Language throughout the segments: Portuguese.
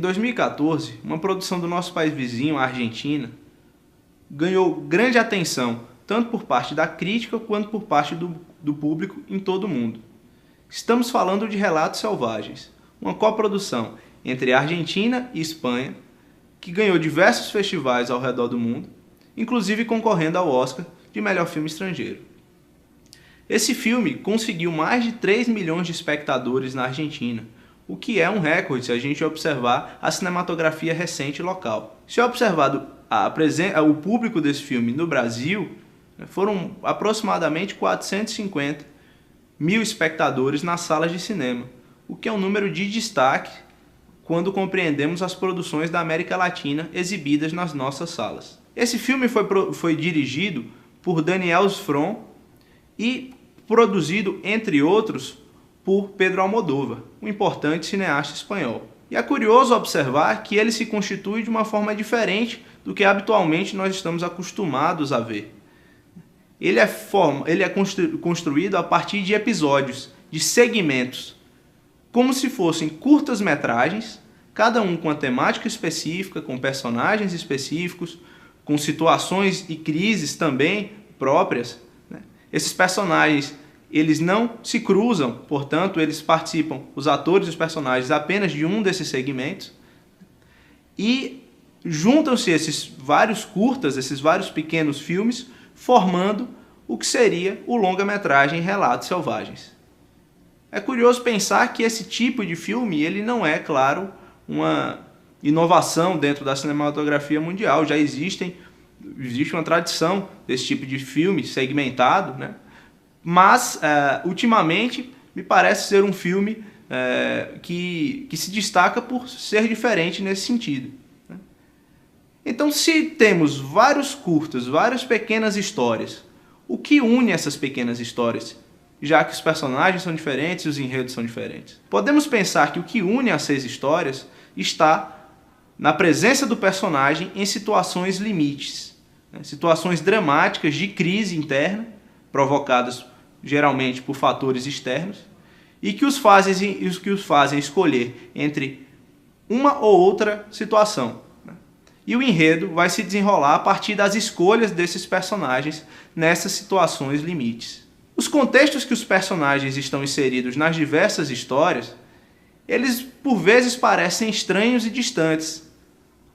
2014, uma produção do nosso país vizinho, a Argentina, ganhou grande atenção, tanto por parte da crítica quanto por parte do público em todo o mundo. Estamos falando de Relatos Selvagens, uma coprodução entre Argentina e Espanha, que ganhou diversos festivais ao redor do mundo, inclusive concorrendo ao Oscar de melhor filme estrangeiro. Esse filme conseguiu mais de 3 milhões de espectadores na Argentina, o que é um recorde se a gente observar a cinematografia recente local. Se observado o público desse filme no Brasil, foram aproximadamente 450 mil espectadores nas salas de cinema, o que é um número de destaque quando compreendemos as produções da América Latina exibidas nas nossas salas. Esse filme foi dirigido por Daniel Sfron e produzido, entre outros, por Pedro Almodóvar, um importante cineasta espanhol. E é curioso observar que ele se constitui de uma forma diferente do que habitualmente nós estamos acostumados a ver. Ele é construído a partir de episódios, de segmentos, como se fossem curtas-metragens, cada um com uma temática específica, com personagens específicos, com situações e crises também próprias. Esses personagens, eles não se cruzam, portanto, eles participam, os atores e os personagens, apenas de um desses segmentos. E juntam-se esses vários curtas, esses vários pequenos filmes, formando o que seria o longa-metragem Relatos Selvagens. É curioso pensar que esse tipo de filme, ele não é, claro, uma inovação dentro da cinematografia mundial. Já existe uma tradição desse tipo de filme segmentado, né? Mas, ultimamente, me parece ser um filme que se destaca por ser diferente nesse sentido. Né? Então, se temos vários curtas, várias pequenas histórias, o que une essas pequenas histórias, já que os personagens são diferentes e os enredos são diferentes? Podemos pensar que o que une as 6 histórias está na presença do personagem em situações limites, né? Situações dramáticas de crise interna, provocadas geralmente por fatores externos, e que os fazem escolher entre uma ou outra situação. E o enredo vai se desenrolar a partir das escolhas desses personagens nessas situações limites. Os contextos que os personagens estão inseridos nas diversas histórias, eles por vezes parecem estranhos e distantes,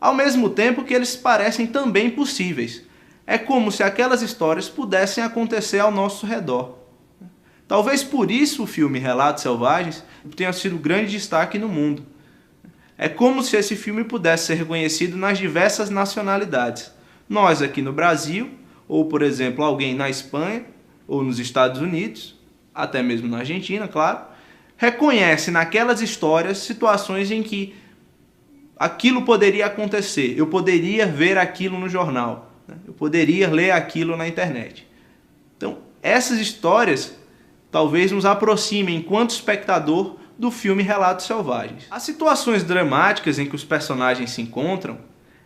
ao mesmo tempo que eles parecem também possíveis. É como se aquelas histórias pudessem acontecer ao nosso redor. Talvez por isso o filme Relatos Selvagens tenha sido grande destaque no mundo. É como se esse filme pudesse ser reconhecido nas diversas nacionalidades. Nós aqui no Brasil, ou por exemplo alguém na Espanha, ou nos Estados Unidos, até mesmo na Argentina, claro, reconhece naquelas histórias situações em que aquilo poderia acontecer. Eu poderia ver aquilo no jornal, né? Eu poderia ler aquilo na internet. Então, essas histórias talvez nos aproximem, enquanto espectador, do filme Relatos Selvagens. As situações dramáticas em que os personagens se encontram,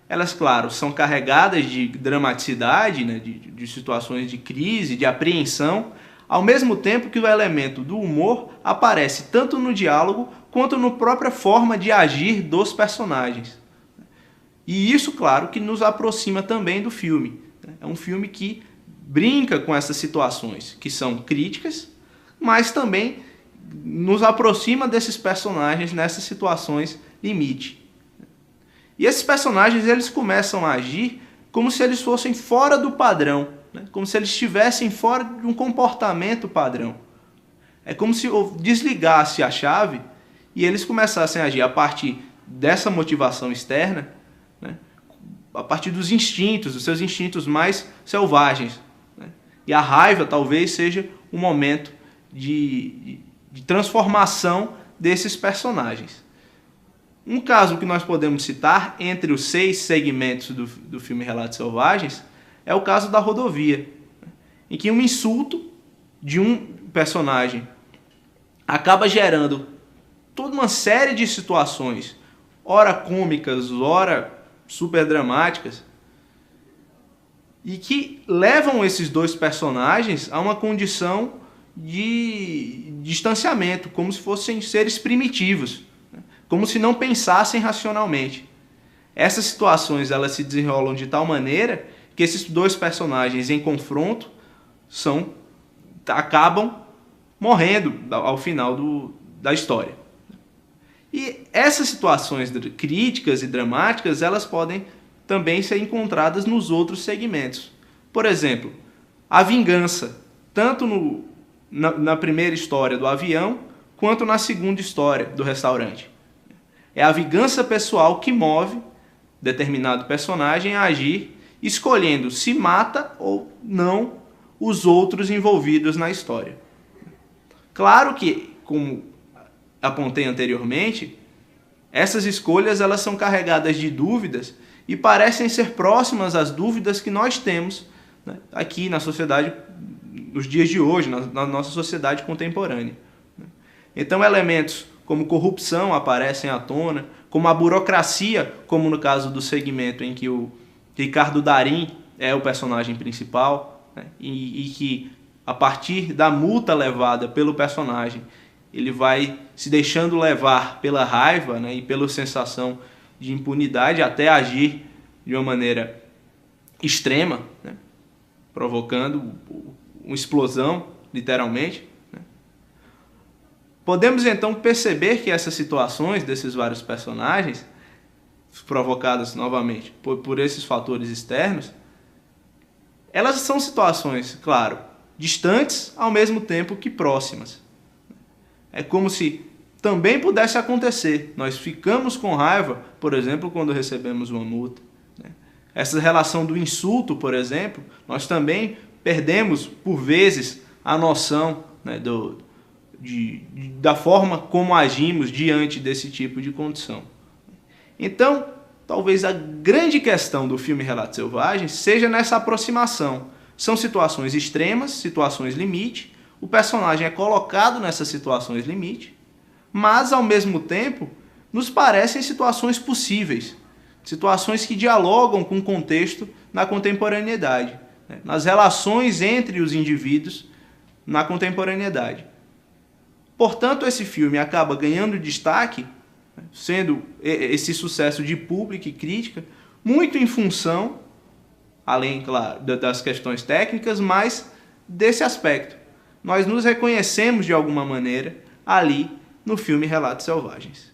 elas, claro, são carregadas de dramaticidade, né, de situações de crise, de apreensão, ao mesmo tempo que o elemento do humor aparece tanto no diálogo quanto na própria forma de agir dos personagens. E isso, claro, que nos aproxima também do filme. É um filme que brinca com essas situações, que são críticas, mas também nos aproxima desses personagens nessas situações limite. E esses personagens, eles começam a agir como se eles fossem fora do padrão, né? Como se eles estivessem fora de um comportamento padrão. É como se eu desligasse a chave e eles começassem a agir a partir dessa motivação externa, né? A partir dos instintos, dos seus instintos mais selvagens, né? E a raiva talvez seja um momento de transformação desses personagens. Um caso que nós podemos citar entre os 6 segmentos do filme Relatos Selvagens é o caso da rodovia, em que um insulto de um personagem acaba gerando toda uma série de situações, ora cômicas, ora super dramáticas, e que levam esses 2 personagens a uma condição de distanciamento, como se fossem seres primitivos. como se não pensassem racionalmente. Essas situações elas se desenrolam de tal maneira que esses dois personagens em confronto acabam morrendo ao final da história. E essas situações críticas e dramáticas elas podem também ser encontradas nos outros segmentos. Por exemplo, a vingança, tanto na primeira história do avião, quanto na segunda história do restaurante. É a vingança pessoal que move determinado personagem a agir, escolhendo se mata ou não os outros envolvidos na história. Claro que, como apontei anteriormente, essas escolhas elas são carregadas de dúvidas e parecem ser próximas às dúvidas que nós temos, né, aqui na sociedade, nos dias de hoje, na nossa sociedade contemporânea. Então, elementos como corrupção aparecem à tona, como a burocracia, como no caso do segmento em que o Ricardo Darín é o personagem principal, né, e que, a partir da multa levada pelo personagem, ele vai se deixando levar pela raiva, né, e pela sensação de impunidade até agir de uma maneira extrema, né, provocando uma explosão, literalmente. Né. Podemos então perceber que essas situações desses vários personagens, provocadas novamente por esses fatores externos, elas são situações, claro, distantes ao mesmo tempo que próximas. É como se também pudesse acontecer. Nós ficamos com raiva, por exemplo, quando recebemos uma multa. Essa relação do insulto, por exemplo, nós também perdemos, por vezes, a noção, né, da forma como agimos diante desse tipo de condição. Então, talvez a grande questão do filme Relatos Selvagens seja nessa aproximação. São situações extremas, situações limite, o personagem é colocado nessas situações limite, mas, ao mesmo tempo, nos parecem situações possíveis, situações que dialogam com o contexto na contemporaneidade, né, nas relações entre os indivíduos na contemporaneidade. Portanto, esse filme acaba ganhando destaque, sendo esse sucesso de público e crítica, muito em função, além, claro, das questões técnicas, mas desse aspecto. Nós nos reconhecemos de alguma maneira ali no filme Relatos Selvagens.